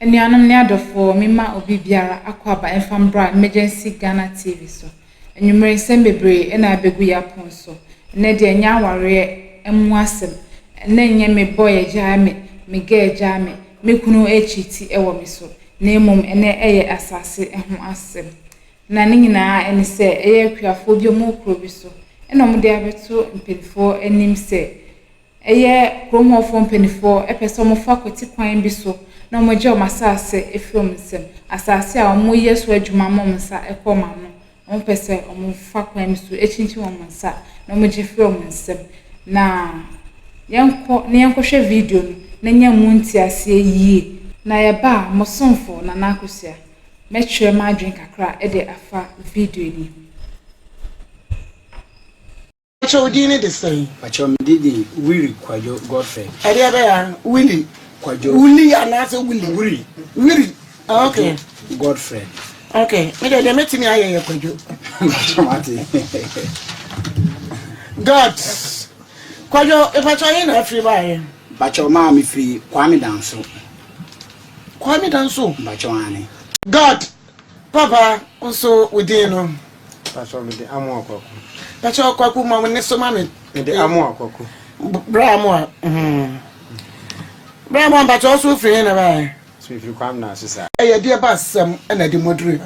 Enuanom ne adofo mema obi biara akwaba enfambra emergency Ghana TV so. Enumere sembebre na abegu yapon so. Ne de nya aware emu asem. Ne nye me boy agya me ga agya me kunu echiti ewo me so. Na emom ene eye asase eho asem. Na ne nyina ene se eye akuafo bi omo kro bi so. Ena omo de abeto mpenifo enim se eye kromofo mpenifo epese omo fa kwati kwan bi so. Na moje o masase efrom nsem asase a omo yeso adwuma mom nsa ekoma no on pese omo fa kwan so echinchi won nsa na moje from nsem na yenko hwe video no na nya munti ase yie na ye ba mosomfo na nakosia metwe ma adwen kakra e de afa video ni Pacho dini de say Pacho mdidi Willy Kwajo Godfrey ade be ya Willy Kwajo Willy anase Willy okay Godfrey okay me de metimi aye Kwajo God Kwajo e Pacho yin na free bae Pacho ma mi free Kwame Danso Pacho ani God Papa also within no Pacho me de amu akoko Pacho kwaku ma ne so ma me de amu akoko Bramo Bramo Pacho also free na bae so if you come now sister e de ba sam na de modere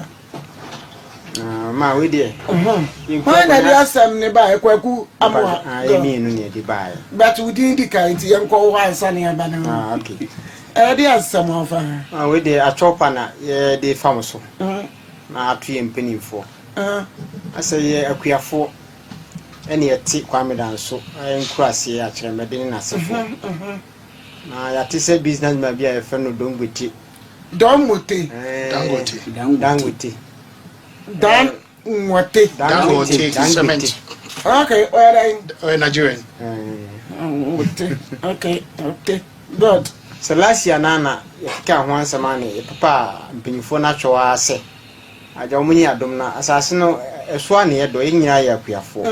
ma we dey why na dey asem ne ba kwaku amwa me no ne dey buy but we didn't kind yanko wa ansa ne ba na okay dey asem ofa we dey achopa na dey fam so na atu mpenifo asa ye akuafo ene yeti Kwame Danso enkurase ya kire medeni na sefo na ya ti se business man bia e fe no Dangote cement okay Nigerian okay good Celestia nana yeka ho ansama ne papa mpanyifo na twa ase aja omunyi adom na asase no eso ane yedo yinyira ya kuafo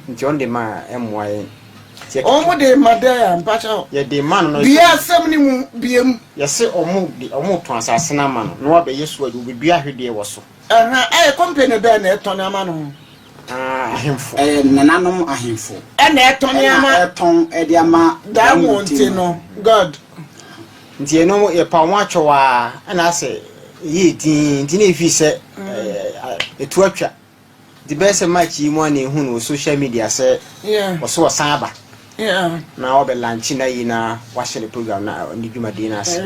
nti on de ma emwa ye omo de madaya mpacha ye de man no bia asem ni mu biem yese omo to asase na ma no wa be yesu adu bibia hwede wo so company be na eton ama no ahemfo nananom ahemfo na eton ama eton edi ama da wonte no God nti eno ye pa won atwa na ase ye din na efi se etu atwa the best match yi mo na hu no social media se so wasan aba na obe lunch na yi na wa share program na ni dwumade na ase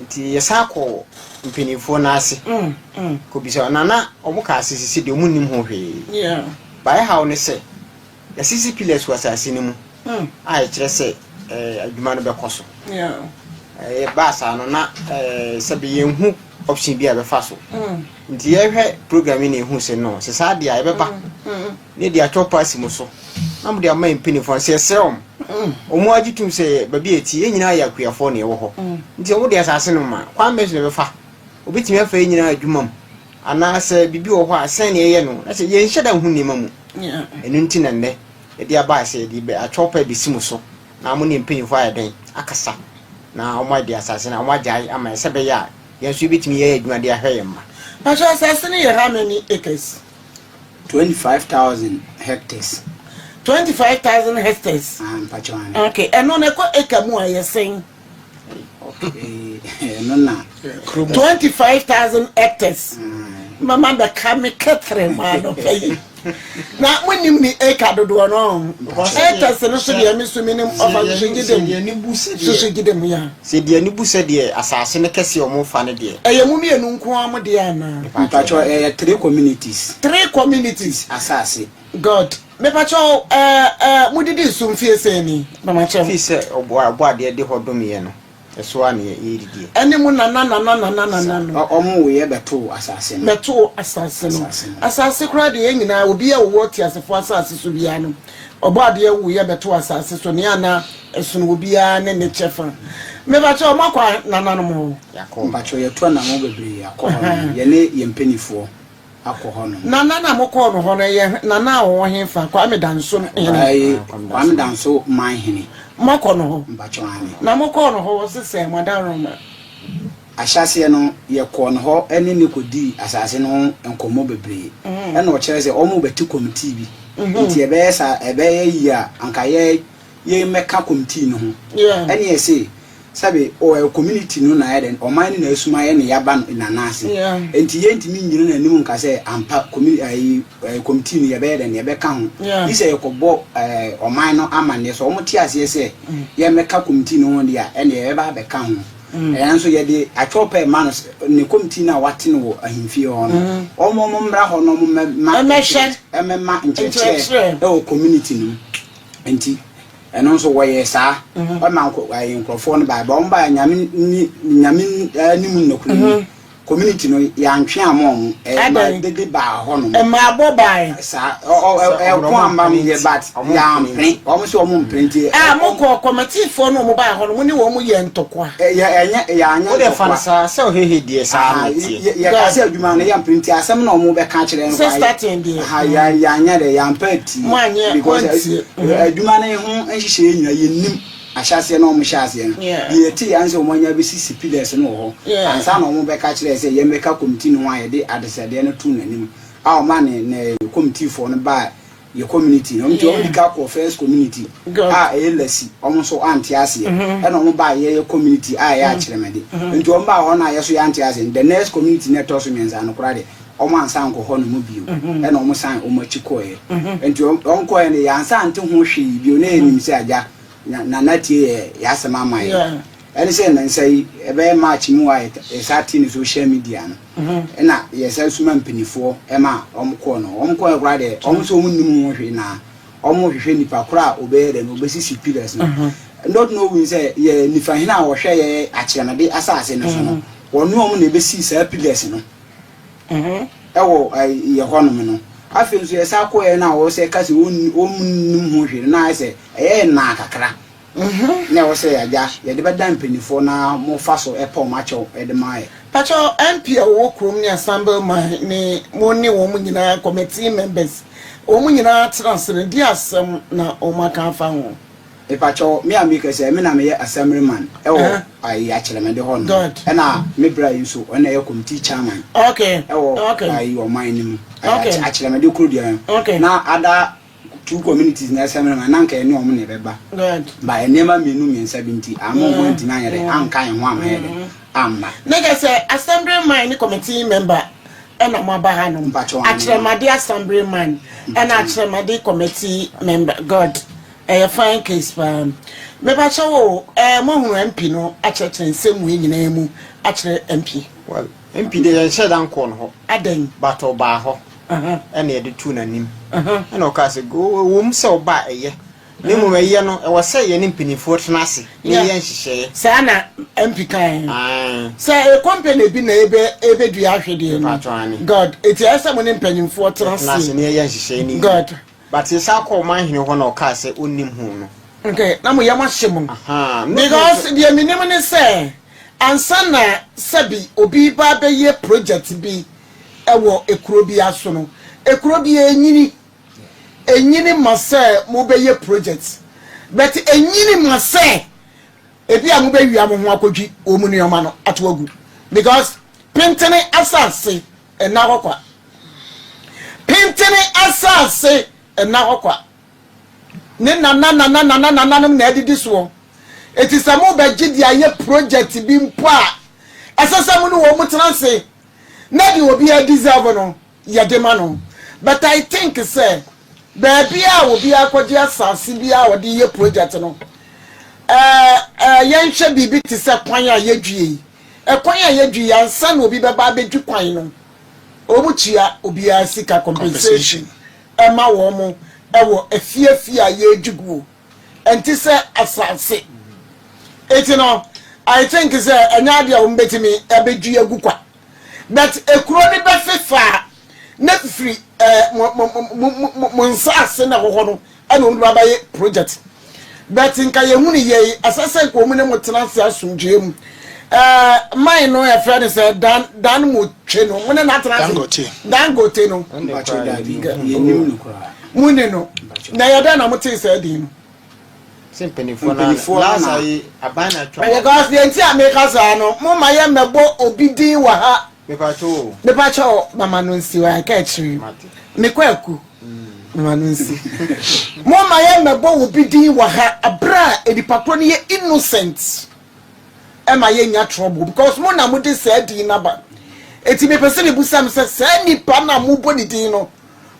nti yesako mpinifo na ase ko bisa na omuka asisi de omunim ho hwe bai how ne se yasisi pillars was asini mu ai kire se adwuma no be koso basa no na sabe yenhu option bi a be fa so nti ye hwe program ni hu se no se sa dia e be ba ne dia chopa simu so na mo dia ma mpinifo se seom omo agitum se ba bi eti enyina ya kuafo ne wo ho nti omo dia asase no ma kwa mesu be fa obitimi afa enyina adwuma ana se bibi wo ho a sen ne ye no na se ye nheda hu ne mamu enu nti na nne e dia ba se di be a chopa bi simu so na mo ne mpinifo aden akasa na omo dia asase na omo ajai ama se be ya ye so bitimi ye adwuma dia hwe yemma Pacho asase ni how many acres 25,000 hectares 25,000 hectares Pacho ani okay eno na ko acre mu ayesen no na 25,000 hectares mama be kame ketre ma no fayi na wonim ni acre dodo no hectares no so de mi so minim over so gidem ya se de ani bu se de asase ne kese o mo fa ne de mu mienu nko am de ana Pacho 3 communities asase God me pacho mudidi sumfie se ni mama che fi se obo ade de hodom ye no eso ane ye didi ene mu na omo we ye beto asase no asase kura de nyina obi a wo ti asefo asase so bia no obo ade wo ye beto asase so ne ana esunu obi a ne chefa me pacho makwa nananom ho yakọ Pacho ye to na mo bebre yakọ ye ne ye mpenifo akọ no na mokọ no ho no ye na wo hefa Kwame Danso ene Kwame Danso man hene mokọ no ho Pacho ani na mokọ no ho se se madaroma ahyase no ye ko no ho ene ne kodi asase no enkomo bebre ena o kire se omo beti committee bi nti ebe sa ebe yi a anka ye meka committee no ho ene ye se sabe o community no na eden o man na esuma ye ne yaba na nase nti ye ntimi nyina na nim nka se ampa committee no ye be eden ye be ka ho ise ye ko bo o man no amane so omo ti ase se ye meka committee no ho dia ene ye ba be ka ho enso ye de atwope man ne committee na wate no ahimfie ho no omo mmra ho no ma emema ncheche o community no nti eno so woye sa o man ko nkrofo no ba ba nyame nimu nokunu community no ya ntwe amon ma de ba ho no ma abo bai sa ko amba ye bat ya mpre o mo so mo mpre mo ko committee fo no mo ba ho no ni wo mo ye ntokwa ya anya o de fan sa se o hehe die sa ya ka se adwuma no ya mpre asem na o mo be ka kire no ha ya anya de ya mpati because adwuma no ho nhihye nyina ye nim ahyase na o mo hyase no ye ti anse o mo nya be sisi pillars no ho ansa na o mo be ka kire se ye meka committee no wa ye de adesade no tu nanim a o ma ne committee for no ba ye community no mti o dika ko first community elasi o mo so antiase e na o mo ba ye community ya kiremede nti o ba ho na ye so ya antiase the next community na to so menza no kura de o mo ansa nko ho no mo bio e na o mo san o mo chikoye nti o nko ye ne ya ansa ante ho hwe bio na enim se aja na natie ya asema mai ene se na nsai ebe match mu wa esati ni social media no na ye se suma mpinifo e ma omko no omko e kura de omso munnim ho hwe na omo hwe nipa kura obere no obesisi pillars no not know we say ye nifa hina wo hwe ye akiremade asase no so no wonu omo na ebesi sa pillars no ewo ye honom no afi nso ye sa ko ye na wo se kasi omunnim ho hwe na se ye na kakra na wo se aja ye de beda mpanifo na mo fa so epo macho e de mai pacho MP wo krom ni assemble man ni mo ni wo mu nyina committee members wo mu nyina transfer di asem na o maka fa ho e pacho me amika se me na me assemblyman e wo ai achelemede ho no e na me bra yuso o na ye committee chairman okay e wo ai wo man ni mu achelemede kru dia na ada two communities na assemblyman na nka ene o mo ne beba ba enema menu miensa binti amo mo ntina yere anka en ho amede amba nega se assemblyman ni committee member ena mo ba ha no achelemade assemblyman ena achelemade committee member god fine case me ba chawo mo hu MP no acheche nsemu nyina mu ache MP well MP de yan shedan ko no ho adan bato ba ho ena ye de tu nanim ena o ka se go wom se o ba eye ne mo eye no e wo se ye ni mpinifo tenase ne ye nhihye sa na MP kan se e company bi na ebe du ahwede no god it is some ni mpinifo tenase ne ye nhihye ni god but you sa ko man hene ho na o ka se onnim hu no okay na mo yama hyem because the minimum is say ansa na sabi obi ba be ye project bi ewo ekuro bi aso no ekuro bi enyini mase mo be ye project but enyini mase ebi a mo be wi am ho akodwi o mu nioma no atwagu because pentene asase na hokwa pentene asase na hokwa ne na na edidi so eti samu be gidi aye project bi mpo a asasam no wo mutranse na di obi a deserve no ya de ma no but I think say baby a obi akodi asase bi a odi ye project no yen hwe bibi ti se kwan a yedwie kwan a yedwie ansa na obi be ba bedwi kwan no obuchia obi a sika compensation ema wo mo ewo efiefie a yejugu enti se asase etino I think say enya dia wo mbetimi ebedwi agukwa but ekuro ni be fefa na free nsase na ho no ana onu baba ye project but nka ye hu ni ye asase ko mu ne mutranse asumdwe mu mine no e friend say dan mo twe no mo na transe dangote no ye nim no kura mune no na yada na muti say din Simpenifo na last yi abana twa. Because the entire America say no, mo ma ye mebo obi din wa ha. Me pacho mama no nsi wa ka chiri. Me kwaku. Mama no nsi. Mo ma ye mebo obi din wa ha abra edipapo ne ye innocent. E ma ye nya trouble because mo na mo de say din na ba. Eti me pese ne busam say nipa na mo bo ni din no.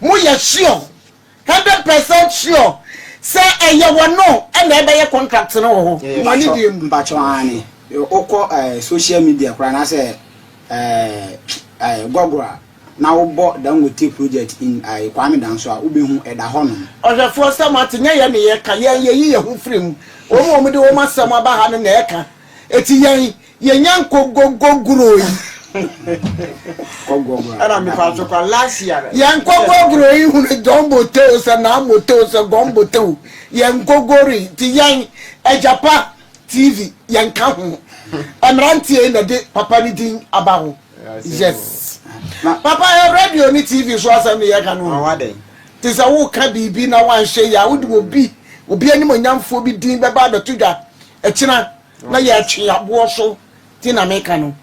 Mo ye sure 100% sure. Say eye wono e na ebe ye contract no ho. Money di mbacho ani. Okọ social media kura na say Gogora na wo Dangote project in Kwame Danso a ubehu eda ho no. Ohwefo samatinya ye ne ye ka ye yi ye hu frem. Omo de wo masam aba ha ne na ye ka. Eti ye nyanko gogoro yi. Era mi pacho kwa last year. Yanko gogoro yi hu dombo te so na moto so gombo te. Yanko gori ti yan Ejapa TV yanka ho. Amrantie na de papa ni din abaho. Yes. Papa radio ni TV so asem ye ka no. Awade. Ti sa wo ka bibi na wan hye ya wo de obi ani monyamfo bi din be ba betudwa. Ekina na ye atwe abo so ti na meka no.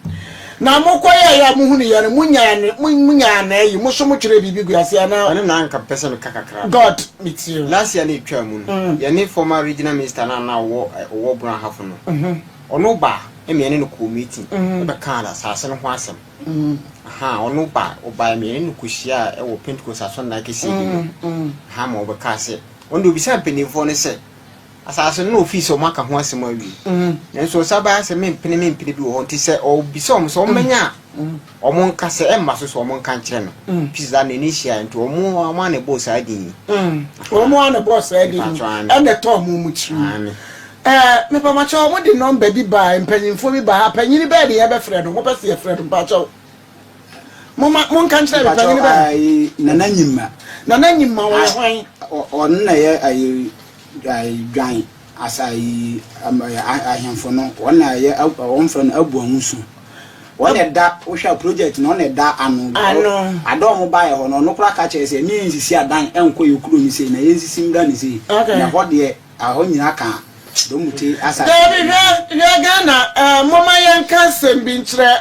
Na mokoya ya muhunu ya no munya na yi mo so mo twere bibi guase na. Ani na nka pese me kakakra. God meet you. Last year ni twa mu no. Ye ni former regional minister na wo bran hafo no. Ono ba emiene no committee e be kan asase no ho asem ono ba oba emiene no kuhia e wo Pentecost asonda kesi ha ma oba ka se ondo bi sa penifo ne se asase no office o maka ho asem awi enso saba se mempene bi wo nti se o bi so mo so menya o mo nka se e ma so mo nka nkire no pizza na ni hia nti o mo ama na boss adin o mo ana boss adin e na to mo mu chi me pa macho mo di number bi ba mpanyinfo bi ba panyini ba de ye be frɛ no mo pese ye frɛ no pacho mo nka nkyere be panyini ba nana nyimma wo hwan on na ye ayi dwan asai ahemfo no on na ye on frɛ no abu ahusu wona da wo hwa project no na da ano ado mo ba ye ho no kura ka kyerɛ se ni nsisi adan enko ye kuro mi se na ye nsisi mda ni se na ho de aho nyina ka domuti asa ya Ghana mama yanka sembi nkyerɛ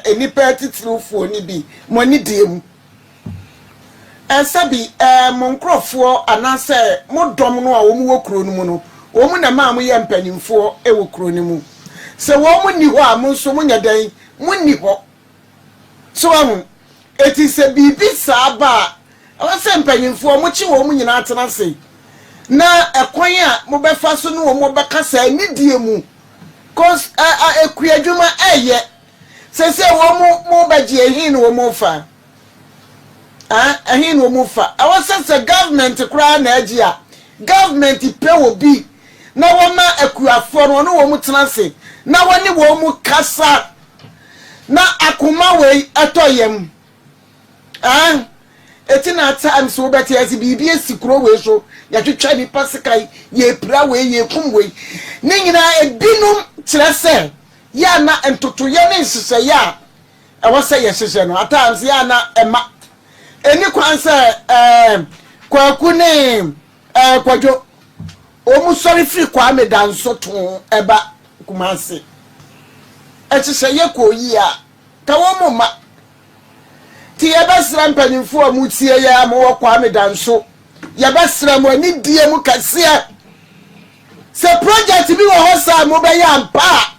enipa titirufo ni bi mo ni diem sabi mo nkrofo anase mo dom no a wo mu wokuro no mu no wo mu na ma mo ye mpanimfo e wokuro no mu se wo mu ni ho a mo so mo nyadan mo ni ho so ahu eti se bibi saaba awase mpanimfo mo chi wo mu nyina atena se na ekwan a mo befa so no mo beka sa ni die mu cause ekuadwuma eye se wo mo bagie hin wo mo fa hin wo mo fa awase se government kra na agi a government pe wo bi na wo ma ekuafo no wo mo tena se na woni wo mo kasa na akoma we atoyem etina time so beti asi bibi esikro we so ya twetwa ni pasikai ye pra we ye kum we ne nyina ebinum kire se ya na entoto ye ne nsese ya e wo se ye sese no at times ya na ema eni kwan se kwaku ne kwadwo o mu sorry free kwa me danso to eba kumase e sese ye ko yi a ta wo mu ma ti yebesra mpanimfo a mutie ya mo wakwa me danso yebesra mo ani die mu kase se project bi wo hosa mo be ya mpa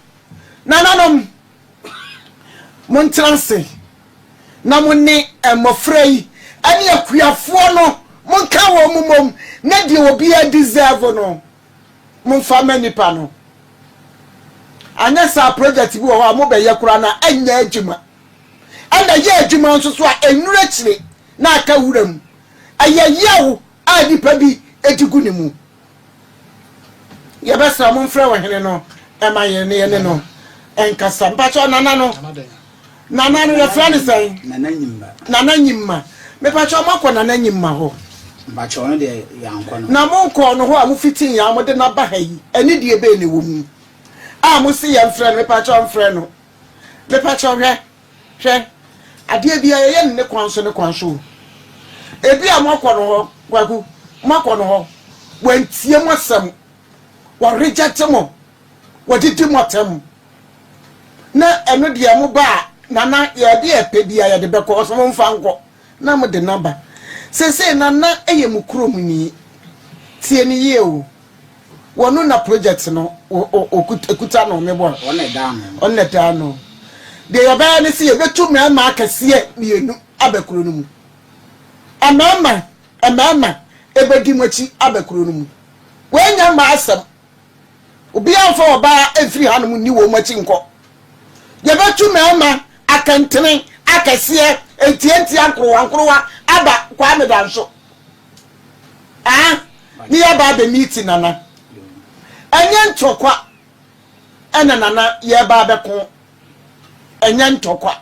nananom mon transe na mo ni emofrei ani akuafo no mon ka wo mumom na die obi a deserve no mon fa manipa no anya sa project bi wo ho mo be yakura na anya adwuma anda ye adwuma nso so a enura kire na aka wuram ayayawo a dipa bi edigu ne mu ye besa mo mfra wo hene no e ma ye ne no enkasa mpacho nana no ye fra ne sai nana nyimma me pacho makọ nana nyimma ho mpacho no de yankọ no na mo ko no ho a mo fitin ya mo de na ba ha yi eni de ebe ne wo mu a mo si ye mfra no me pacho mfra no me pacho hwe ade bia ye ne kwanso ebi a mokọ no ho kwaku mokọ no ho wantie mo asem wa reject mo wa didi motam na eno de mo ba nana ye de epebia ye de beko so mo mfa nko na mo de number sese nana eye mu krom ni tie ni ye o wono na project no okuta no me bo on le down de ye ba ni se ye betu me ma akase ni enu abekuro no mu amama ebedi mochi abekuro no mu wenya ma asem obi anfa oba efiri hanom ni wo mochi nko ye betu me ma akantene akase entienti ankrowa aba kwa me danso ni ya ba be meeting nana anya ntokwa ena nana ye ba be ko anya ntokwa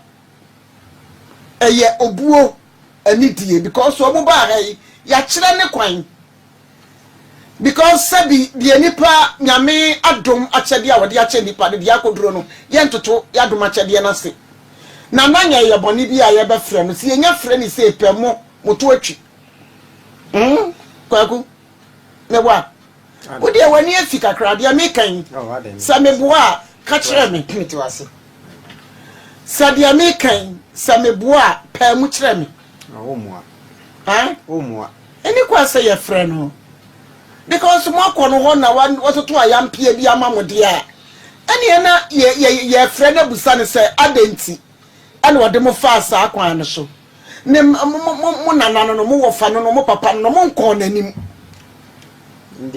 eye obuo anidie because omo ba hai ya kire ne kwan because sabi de nipa nyame adom achede a wode ache nipa de akoduro no ye ntoto ya adom achede na se na nanya ye boni bi a ye be frɛ no se enya frɛ ni se pemo moto atwi kwaku me wa wo de wani afika krade a me kan sa me boa ka kire me mitiwase sa de me kan sa me boa pa mu kire me omua omua eni kwa se ye frɛ no because mo akono ho na watoto ayampia bi amamode a eni na ye frɛ na busa ne se adenti ana wode mo fa asa akwan no so ne mo nanano no mo wofa no mo papa no mo nko nanim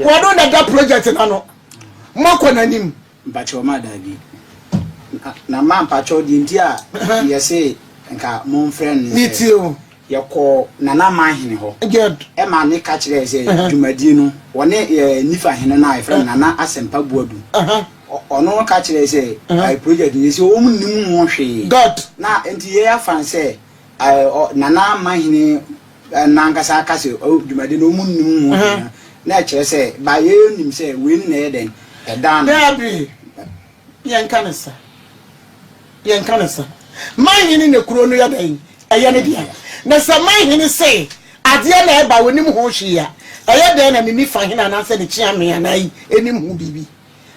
wado na da project na no mo ko nanim mpacho ma dabi na ma mpacho di ntia ye say nka mo friend ni tio ye ko nana ma hene ho good e ma ne ka kire say dwumadi no wone nifa hene na e friend nana asempa buadu ono ka kire say I project ni say o mu nim ho hwe god na enti ye afan say nana ma hene nankasa aka say dwumadi no mu nim ho na kire say ba ye nim say we ni na ye den e dan dabi yen kanisa mahini ne kuro no ya dan eye ne dia na sa mahini say ade na e ba wonim ho hwe ya eye den na ni fa hina na say ne chiame anai enim hu bibi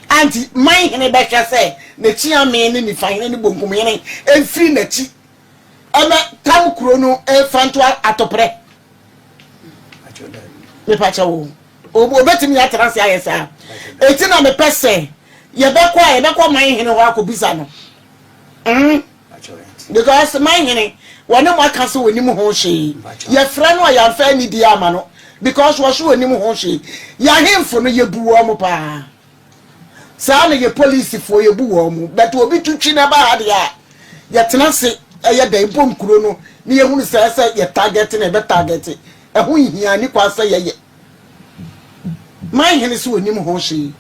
anti mahini be hwe say ne chiame ni fa hina ni bonkum hina enfiri na chi ama tam kuro no e fanto atopre me pa chawo obetimi ya transi ayesa eti na me pese ye be kwa mahini ho akobisa no because mahini woni mo aka so woni mo ho hwe ye fra no ya fa ni di ama no because wo so woni mo ho hwe ya hemfo no ye buwo mo pa sa na ye police fo ye buwo mo but obi tutwi na ba ha de a ye tena se ye dan bom kuro no ni ye hunu se ye target na be target ho hia ni kwa se ye mahini so woni mo ho hwe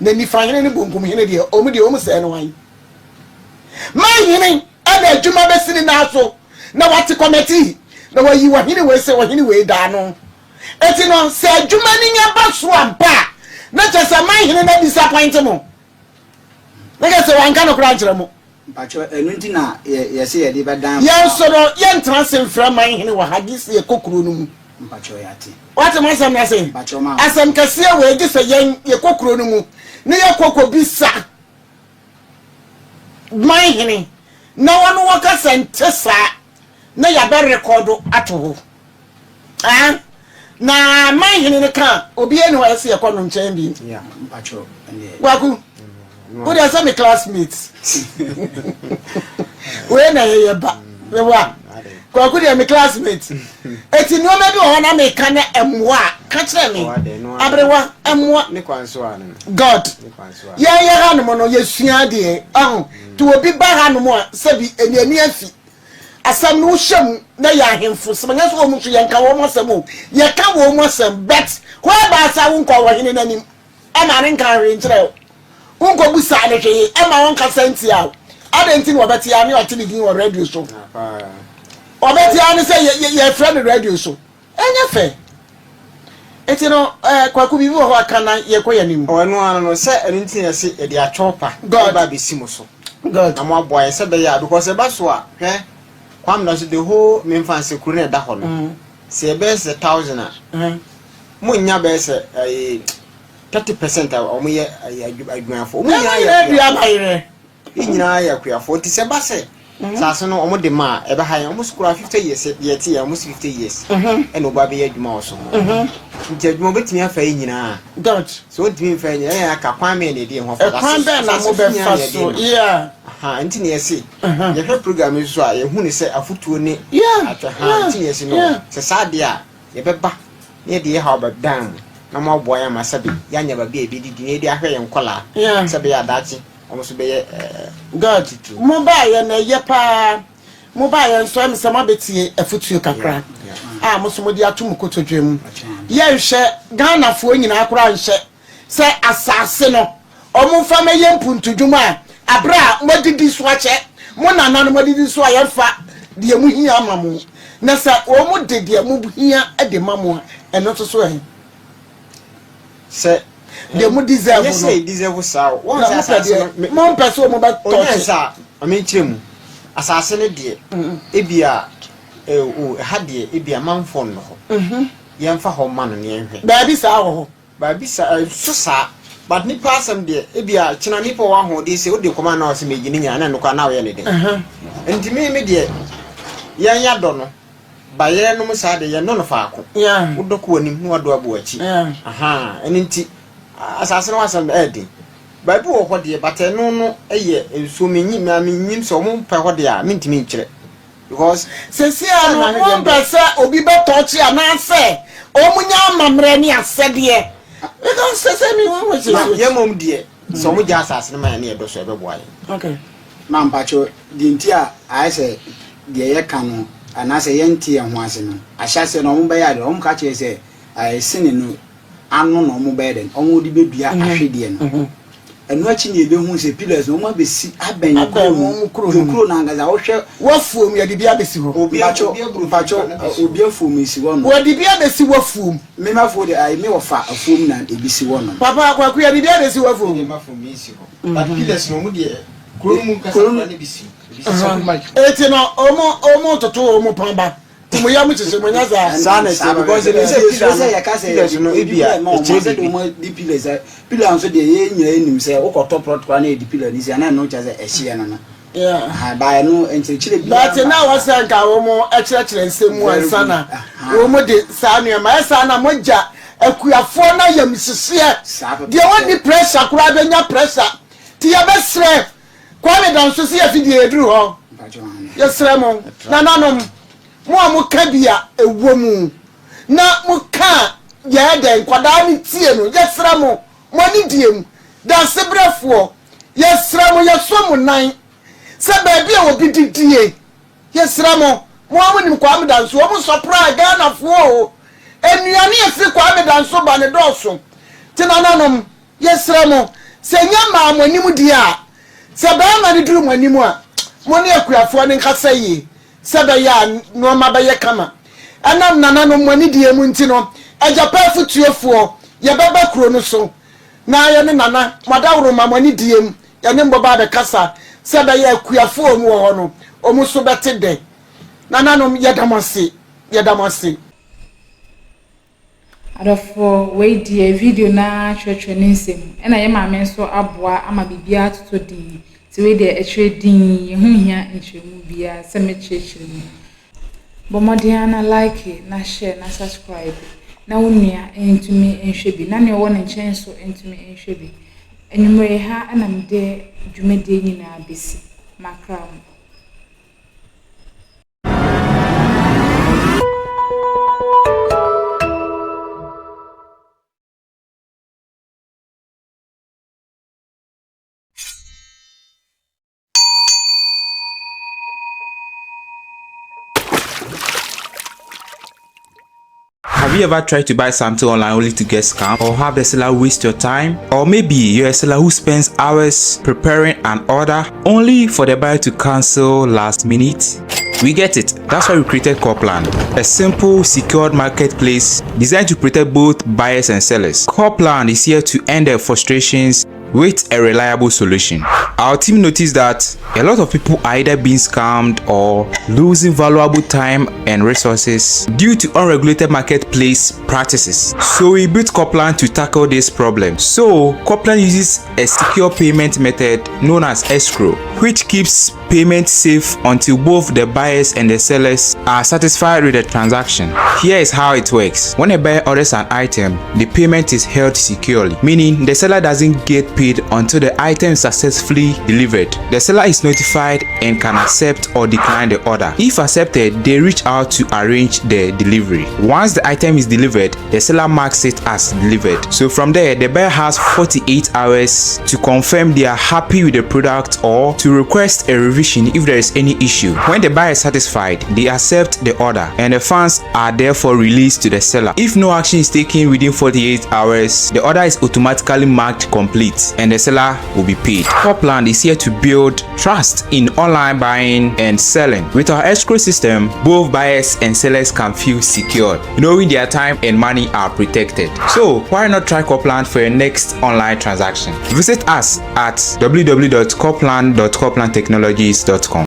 na ni fa hene ni bonkum hene de o mu de o mu se no wan mahini ada adwuma besini na so na wati committee na wayi wahini we se wahini we da no eti no se adwuma ni nya ba so ampa na chesa mahini na disappoint mo na ga se wanka no kra nkyere mo mpacho enunti na ye se ye de ba dan ye so no ye ntran se mfra mahini wa hagisi ye kokuru no mu mpacho yati wati mo asem na se mpacho ma asem kase we gi se ye kokuru no mu ne ye kokobisa mahini na wano waka sentesa na ya be record ato ho na mahini ne ka obi eni wa se yakọ no nchen bi ya mpacho waku wo dey say me classmates we na ye ba we wa kwaku dey me classmates eti no me bi ho na me ka na emwa ka kire me abrewa emwa ne kwanso anu god ye hanom no ye sua de to obi ba hanom a sabi eniani afi asam no hwem na ya ahemfo semanya so omu so ye nka wo mosem o ye ka wo mosem bet ho ba sa wo nko wo hene nanim ama ne nka hwe nkyerɛ wo nko bu sa ne hwe ama won ka senti a adenti no beti ya ne o tini din wo radio so obeti ya ne say ye friend radio so enya fe eti no kwaku bi wo ho aka na ye koya nim onu anu no se enunti ya se e dia chopa ba be simo so god na mo aboy se be ya because e ba so a hwe kwam na so the whole memfanse kuru na da ho no se be se 1000 a mo nya be se 30% omo ye adwuanfo omo nyina ya kuafo ti se ba se saase no omo de ma e be han omo skura 50 years ye ti ya omo 50 years e no ba be ya adwuma oso nti adwuma betimi afa nyina god so ntimi fa nyina ya ka kwan me ne de ho fa kwan be na mo be fa so yeah nti ne yesi ye hwe program so a ye hu ne se afutuo ne atwa nti ne yesi no se sade a ye be ba ne de ye ha ba dan na mo boy am asabi ya nya ba bi e bi di ne de ahwe ye nkola sabe ya dachi omo be ye god mo ba ye na ye pa mo ba ye nso am sama betie afutuo kakra mo so mo di atum kotodwem ye hwe Ghana fo nyina akora nhye se asase no omo fa me ye mpuntudwuma abra mo didi so ache mo nana no mo didi so ayefa de mu hia amamu na sa omo de mu hia de mamu eno to so se de mu deserve no say deserve sao won say mo person mo ba touch sa amenchiremu asase ne de ebia ha de ebia manfon no ho yemfa ho ma no ne enhwe ba bi sa ho ba bi sa so sa but ni person de ebia kina ni po wa ho de se o de koma na o se meji ni nya na no kwa na o ye ne de ntimi me de yan ya do no ba ye no mo sa de ye no no fa ko wo do ko anim no wado abo achi enti asase no wasam edi ba bi wo ho de but no no eye enso menyi ma menyim so mo pa ho de a mentimi nkire because sesi ano mo pese obi be touch ana se o munya amamre ni asede because sesi mi won wo ye mom de so mo ja asase no ma ne e do so e be boa ye okay na mpacho di nti a ayese de ye ka no ana se ye nti ye ho ase no ahyase no mo be ya de o mo ka che se ayesini no anu no mo be de o mo di bedua ahwede no enu achi ni ebe hu se pillars no mo be si aben kro na ngaza wo hwe wafuom ya de bia be si ho obi afuom si wo no wo de bia be si wafuom me ma fo de ai me wo fa afuom na ebi si wo no papa kwa ku ya de bia be si wafuom me ma fo mi si ho but pillars no mo de kro mu kasa na ne bi si eti no omo toto omo pamba mo ya mu chese mo nya za because it is say ya ka say no ebia e mo di pillar so de ye nyira enim say wo ko top protocol na di pillar ni say na no cha say e hye no yeah ba no enti chire bi but na wa say nka wo mo e chire nsemu ansa na wo mo de sa no ma esa na mo ja akuafo na yam sisiye de won di pressure kura be nya pressure ti ya be sre kwa me dan so se afidie eduru ho ya sre mo na nanom mo amuka bia ewomu na muka ya den kwada ni tie no yesra mo ni diem da sebrefo yesra mo yeso mo nan se ba bia obi didie yesra mo amunim kwa amedanso o mo surprise Ghana fo o enuane efi kwa amedanso ba ne doso tinananom yesra mo se nyama mo anim di a se ba ma ni duru mo anim a mo ne akuafo ne nkasa yi sebe ya no ma be ye kama anam nana no mani die mu nti no ajapa futuefo ye baba kro no so na ye ne nana madawro ma mani die mu ye ne mboba be kasa sebe ya kuafo mu ho no omu so bete de nana no ye damase adofo we die video na twetwe ne nsem na ye ma me so aboa ama bibia toto din ti we de etredin ye hu hia entremu bia se me chechire mu bomodiana like na share na subscribe na wonua entumi enhwe bi na ne wo ne nchen so entumi enhwe bi enumere ha ana mde dwumede nyina besi makram. Have you ever tried to buy something online only to get scammed, or have the seller waste your time? Or maybe you're a seller who spends hours preparing an order only for the buyer to cancel last minute? We get it. That's why we created Coreplan, a simple, secured marketplace designed to protect both buyers and sellers. Coreplan is here to end the frustrations with a reliable solution. Our team noticed that a lot of people are either being scammed or losing valuable time and resources due to unregulated marketplace practices. So we built Copland to tackle this problem. So Copland uses a secure payment method known as escrow, which keeps payment safe until both the buyers and the sellers are satisfied with the transaction. Here is how it works. When a buyer orders an item, the payment is held securely, meaning the seller doesn't get paid until the item is successfully delivered. The seller is notified and can accept or decline the order. If accepted, they reach out to arrange the delivery. Once the item is delivered, the seller marks it as delivered. So from there, the buyer has 48 hours to confirm they are happy with the product or to request a revision if there is any issue. When the buyer is satisfied, they accept the order and the funds are therefore released to the seller. If no action is taken within 48 hours, the order is automatically marked complete and the seller will be paid. Copland is here to build trust in online buying and selling. With our escrow system, both buyers and sellers can feel secure, knowing their time and money are protected. So why not try Copland for your next online transaction? Visit us at www.copland.coplandtechnologies.com.